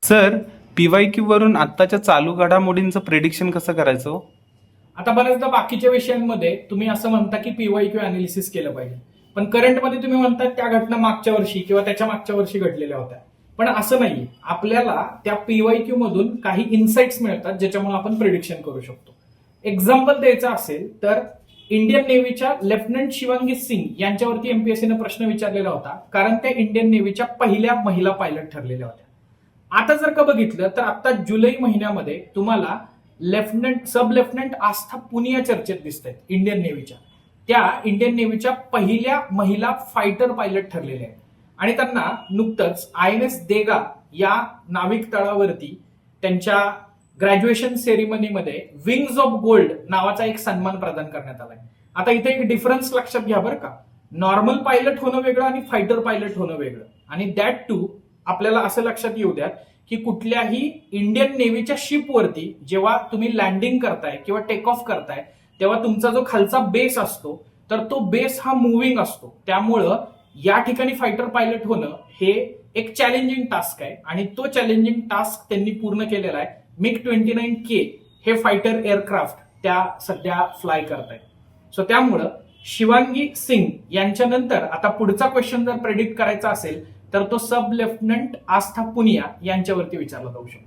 Sir, PYQ वरून आत्ताच्या चालू घडामोडींचं प्रेडिक्शन कसं करायचं? आता बऱ्याचदा बाकीच्या विषयांमध्ये तुम्ही असं म्हणता की पीवायक्यू अनालिसिस केलं पाहिजे, पण करंटमध्ये तुम्ही म्हणता त्या घटना मागच्या वर्षी किंवा त्याच्या मागच्या वर्षी घडलेल्या होत्या. पण असं नाही, आपल्याला त्या पीवायक्यू मधून काही इन्साइट्स मिळतात ज्याच्यामुळे आपण प्रिडिक्शन करू शकतो. एक्झाम्पल द्यायचं असेल तर इंडियन नेव्हीच्या लेफ्टनंट शिवांगी सिंग यांच्यावरती एमपीएससीने प्रश्न विचारलेला होता, कारण त्या इंडियन नेव्हीच्या पहिल्या महिला पायलट ठरलेल्या होत्या. आता जर का बघितलं तर आता जुलै महिन्यामध्ये तुम्हाला सब लेफ्टनंट आस्था पुनिया चर्चेत दिसत आहेत इंडियन नेव्हीच्या. त्या इंडियन नेव्हीच्या पहिल्या महिला फायटर पायलट ठरलेल्या आहेत आणि त्यांना नुकतंच INS देगा या नाविक तळावरती त्यांच्या ग्रॅज्युएशन सेरेमनीमध्ये विंग्स ऑफ गोल्ड नावाचा एक सन्मान प्रदान करण्यात आलाय. आता इथे एक डिफरन्स लक्षात घ्या बरं का, नॉर्मल पायलट होणं वेगळं आणि फायटर पायलट होणं वेगळं. आणि दॅट टू आपल्याला असं लक्षात येऊ द्या की कुठल्याही इंडियन नेव्हीच्या शिपवरती जेव्हा तुम्ही लँडिंग करताय किंवा टेक ऑफ करताय तेव्हा तुमचा जो खालचा बेस असतो तर तो बेस हा मुव्हिंग असतो. त्यामुळं या ठिकाणी फायटर पायलट होणं हे एक चॅलेंजिंग टास्क आहे आणि तो चॅलेंजिंग टास्क त्यांनी पूर्ण केलेला आहे. MiG-29K हे फायटर एअरक्राफ्ट त्या सध्या फ्लाय करतायत. सो त्यामुळं शिवांगी सिंग यांच्यानंतर आता पुढचा क्वेश्चन जर प्रेडिक्ट करायचा असेल तर तो सब लेफ्टनंट आस्था पुनिया यांच्यावरती विचारला जाऊ शकतो.